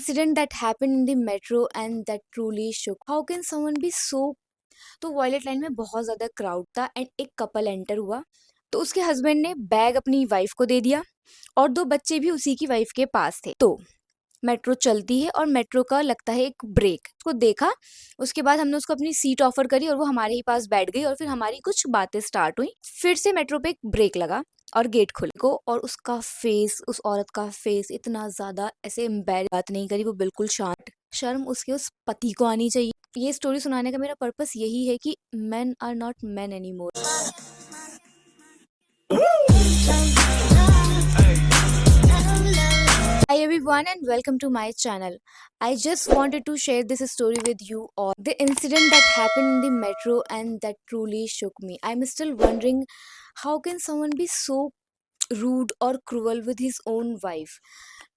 Incident that happened in the metro and that truly shook. How can someone be so? तो violet line में बहुत ज़्यादा crowd था and एक couple enter हुआ। तो उसके हस्बैंड ने बैग अपनी वाइफ को दे दिया और दो बच्चे भी उसी की वाइफ के पास थे। तो मेट्रो चलती है और मेट्रो का लगता है एक ब्रेक। उसको देखा, उसके बाद हमने उसको अपनी सीट ऑफर करी और वो हमारे ही पास बैठ गई और फिर हमारी कुछ बातें स्टार्ट हुई। फिर से मेट्रो पे एक ब्रेक लगा और गेट खुले को, और उसका फेस, उस औरत का फेस इतना ज़्यादा ऐसे एम्बैरेस, बात नहीं करी, वो बिल्कुल शांत। शर्म उसके उस पति को आनी चाहिए। ये स्टोरी सुनाने का मेरा पर्पस यही है कि men are not men any more. Hi everyone and welcome to my channel. I just wanted to share this story with you all. The incident that happened in the metro and that truly shook me. I'm still wondering how can someone be so rude or cruel with his own wife.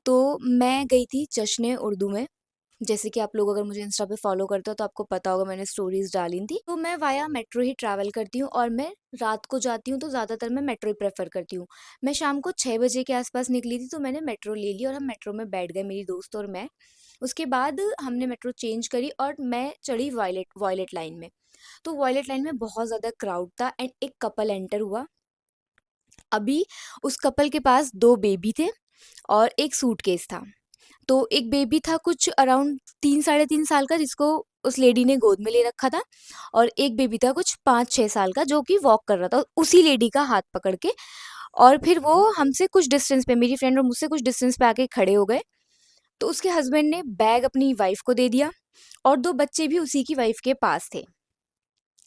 तो मैं गई थी जश्न उर्दू में। जैसे कि आप लोग अगर मुझे इंस्टा पे फॉलो करते हो तो आपको पता होगा, मैंने स्टोरीज डाली थी। तो मैं वाया मेट्रो ही ट्रैवल करती हूँ और मैं रात को जाती हूँ तो ज़्यादातर मैं मेट्रो ही प्रेफर करती हूँ। मैं शाम को 6 बजे के आसपास निकली थी तो मैंने मेट्रो ले ली और हम मेट्रो में बैठ गए, मेरी दोस्त और मैं। उसके बाद हमने मेट्रो चेंज करी और मैं चढ़ी वॉयलेट वॉयलेट लाइन में। तो वॉयलेट लाइन में बहुत ज़्यादा क्राउड था एंड एक कपल एंटर हुआ। अभी उस कपल के पास दो बेबी थे और एक सूटकेस था। तो एक बेबी था कुछ अराउंड 3 साढ़े 3 साल का, जिसको उस लेडी ने गोद में ले रखा था, और एक बेबी था कुछ 5 6 साल का जो कि वॉक कर रहा था उसी लेडी का हाथ पकड़ के। और फिर वो हमसे कुछ डिस्टेंस पे, मेरी फ्रेंड और मुझसे कुछ डिस्टेंस पे आके खड़े हो गए। तो उसके हस्बैंड ने बैग अपनी वाइफ को दे दिया और दो बच्चे भी उसी की वाइफ के पास थे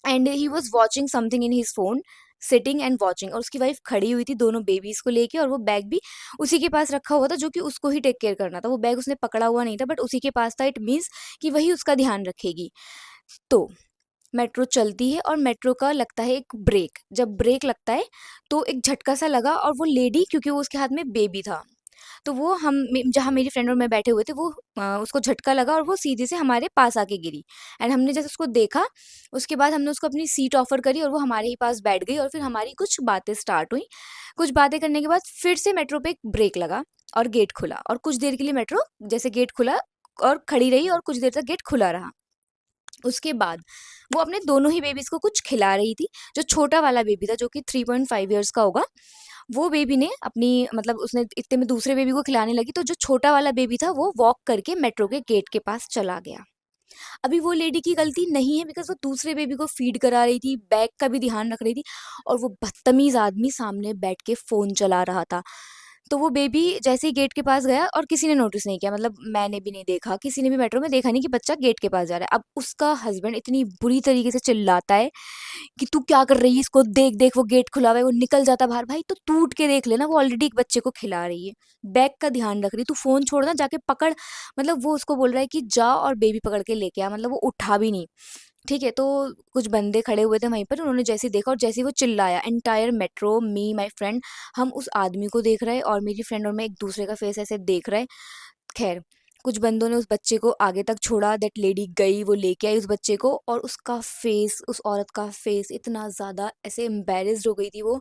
and he was watching something in his phone, sitting and watching. और उसकी वाइफ खड़ी हुई थी दोनों बेबीज को लेके, और वो बैग भी उसी के पास रखा हुआ था जो कि उसको ही टेक केयर करना था। वो बैग उसने पकड़ा हुआ नहीं था बट उसी के पास था, इट मीन्स कि वही उसका ध्यान रखेगी। तो मेट्रो चलती है और मेट्रो का लगता है एक ब्रेक। जब ब्रेक लगता है तो एक झटका सा लगा और वो लेडी, क्योंकि वो उसके हाथ में बेबी था, तो वो जहाँ मेरी फ्रेंड और मैं बैठे हुए थे, वो उसको झटका लगा और वो सीधे से हमारे पास आके गिरी। एंड हमने जैसे उसको देखा, उसके बाद हमने उसको अपनी सीट ऑफर करी और वो हमारे ही पास बैठ गई और फिर हमारी कुछ बातें स्टार्ट हुई। कुछ बातें करने के बाद फिर से मेट्रो पे एक ब्रेक लगा और गेट खुला, और कुछ देर के लिए मेट्रो जैसे गेट खुला और खड़ी रही और कुछ देर तक गेट खुला रहा। उसके बाद वो अपने दोनों ही बेबीज को कुछ खिला रही थी। जो छोटा वाला बेबी था जो कि 3.5 ईयर्स का होगा, वो बेबी ने अपनी, मतलब उसने इतने में दूसरे बेबी को खिलाने लगी, तो जो छोटा वाला बेबी था वो वॉक करके मेट्रो के गेट के पास चला गया। अभी वो लेडी की गलती नहीं है बिकॉज वो दूसरे बेबी को फीड करा रही थी, बैग का भी ध्यान रख रही थी, और वो बदतमीज आदमी सामने बैठ के फोन चला रहा था। तो वो बेबी जैसे ही गेट के पास गया और किसी ने नोटिस नहीं किया, मतलब मैंने भी नहीं देखा, किसी ने भी मेट्रो में देखा नहीं कि बच्चा गेट के पास जा रहा है। अब उसका हस्बैंड इतनी बुरी तरीके से चिल्लाता है कि तू क्या कर रही है, इसको देख देख, वो गेट खुला हुआ है, वो निकल जाता बाहर। भाई तो टूट के देख लेना, वो ऑलरेडी एक बच्चे को खिला रही है, बैग का ध्यान रख रही है, तू फोन छोड़ना, जाके पकड़। मतलब वो उसको बोल रहा है कि जा और बेबी पकड़ के लेके आ, मतलब वो उठा भी नहीं। ठीक है, तो कुछ बंदे खड़े हुए थे वहीं पर, उन्होंने जैसे ही देखा और जैसे ही वो चिल्लाया, entire metro, me, my friend, हम उस आदमी को देख रहे हैं और मेरी फ्रेंड और मैं एक दूसरे का फेस ऐसे देख रहे हैं। खैर, कुछ बंदों ने उस बच्चे को आगे तक छोड़ा, दैट लेडी गई, वो लेके आई उस बच्चे को, और उसका फेस, उस औरत का फेस इतना ज़्यादा ऐसे एम्बेरस्ड हो गई थी वो।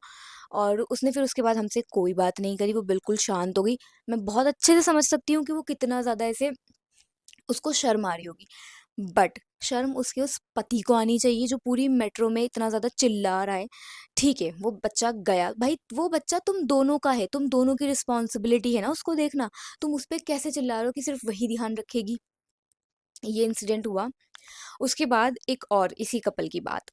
और उसने फिर उसके बाद हमसे कोई बात नहीं करी, वो बिल्कुल शांत हो गई। मैं बहुत अच्छे से समझ सकती हूँ कि वो कितना ज़्यादा ऐसे उसको शर्म आ रही होगी, बट शर्म उसके उस पति को आनी चाहिए जो पूरी मेट्रो में इतना ज़्यादा चिल्ला रहा है। ठीक है, वो बच्चा गया, भाई वो बच्चा तुम दोनों का है, तुम दोनों की रिस्पॉन्सिबिलिटी है ना उसको देखना। तुम उस पर कैसे चिल्ला रहे हो कि सिर्फ वही ध्यान रखेगी। ये इंसिडेंट हुआ। उसके बाद एक और इसी कपल की बात।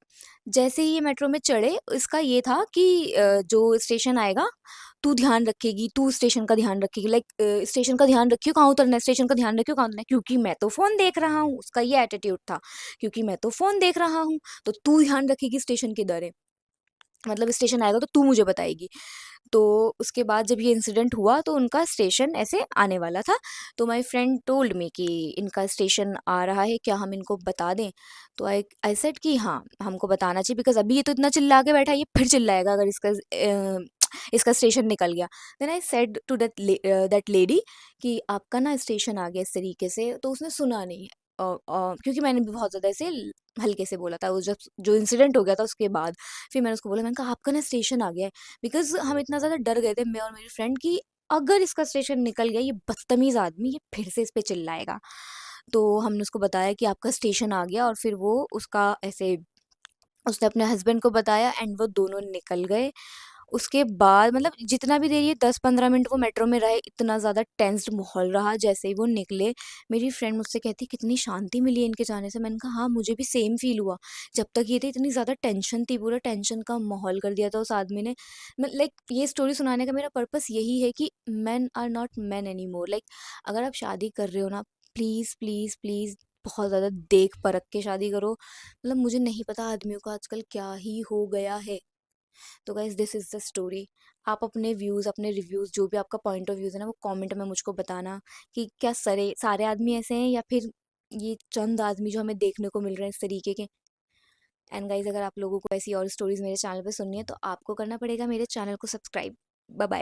जैसे ही ये मेट्रो में चढ़े, इसका ये था कि जो स्टेशन आएगा तू ध्यान रखेगी, तू स्टेशन का ध्यान रखेगी, लाइक स्टेशन का ध्यान रखियो, कहाँ उतरना है, स्टेशन का ध्यान रखियो कहाँ उतरना है, क्योंकि मैं तो फ़ोन देख रहा हूँ। उसका ये एटीट्यूड था, क्योंकि मैं तो फ़ोन देख रहा हूँ, तो तू ध्यान रखेगी स्टेशन किधर है, मतलब स्टेशन आएगा तो तू मुझे बताएगी। तो उसके बाद जब ये इंसिडेंट हुआ तो उनका स्टेशन ऐसे आने वाला था। तो माय फ्रेंड टोल्ड मी कि इनका स्टेशन आ रहा है, क्या हम इनको बता दें? तो आई आई सेड कि हाँ, हमको बताना चाहिए, बिकॉज़ अभी ये तो इतना चिल्ला के बैठा है, ये फिर चिल्लाएगा अगर इसका स्टेशन निकल गया। Then I said to that lady कि आपका ना स्टेशन आ गया इस तरीके से, तो उसने सुना नहीं। क्योंकि मैंने भी बहुत ज़्यादा ऐसे हल्के से बोला था, वो जब जो इंसिडेंट हो गया था उसके बाद। फिर मैंने उसको बोला, मैंने कहा आपका ना स्टेशन आ गया है, बिकॉज़ हम इतना ज़्यादा डर गए थे, मैं और मेरी फ्रेंड, कि अगर इसका स्टेशन निकल गया, ये बदतमीज़ आदमी ये फिर से इस पे चिल्लाएगा। तो हमने उसको बताया कि आपका स्टेशन आ गया, और फिर वो उसका ऐसे उसने अपने हस्बैंड को बताया एंड वो दोनों निकल गए। उसके बाद मतलब जितना भी देर ये 10-15 मिनट वो मेट्रो में रहे, इतना ज़्यादा टेंस्ड माहौल रहा। जैसे ही वो निकले, मेरी फ्रेंड मुझसे कहती कितनी शांति मिली है इनके जाने से। मैंने कहा हाँ, मुझे भी सेम फील हुआ। जब तक ये थे इतनी ज़्यादा टेंशन थी, पूरा टेंशन का माहौल कर दिया था उस आदमी ने। मैं लाइक ये स्टोरी सुनाने का मेरा पर्पस यही है कि men are not men anymore. Like अगर आप शादी कर रहे हो ना, प्लीज़ प्लीज़ प्लीज़ बहुत ज़्यादा देख परख के शादी करो। मतलब मुझे नहीं पता आदमियों का आजकल क्या ही हो गया है। तो guys this is the story. आप अपने व्यूज़, अपने रिव्यूज़, जो भी आपका पॉइंट ऑफ व्यूज़ है ना, वो कमेंट में मुझको बताना कि क्या सारे सारे आदमी ऐसे हैं, या फिर ये चंद आदमी जो हमें देखने को मिल रहे हैं इस तरीके के। एंड गाइज अगर आप लोगों को ऐसी और स्टोरीज मेरे चैनल पे सुननी है, तो आपको करना पड़ेगा मेरे चैनल को सब्सक्राइब। Bye bye.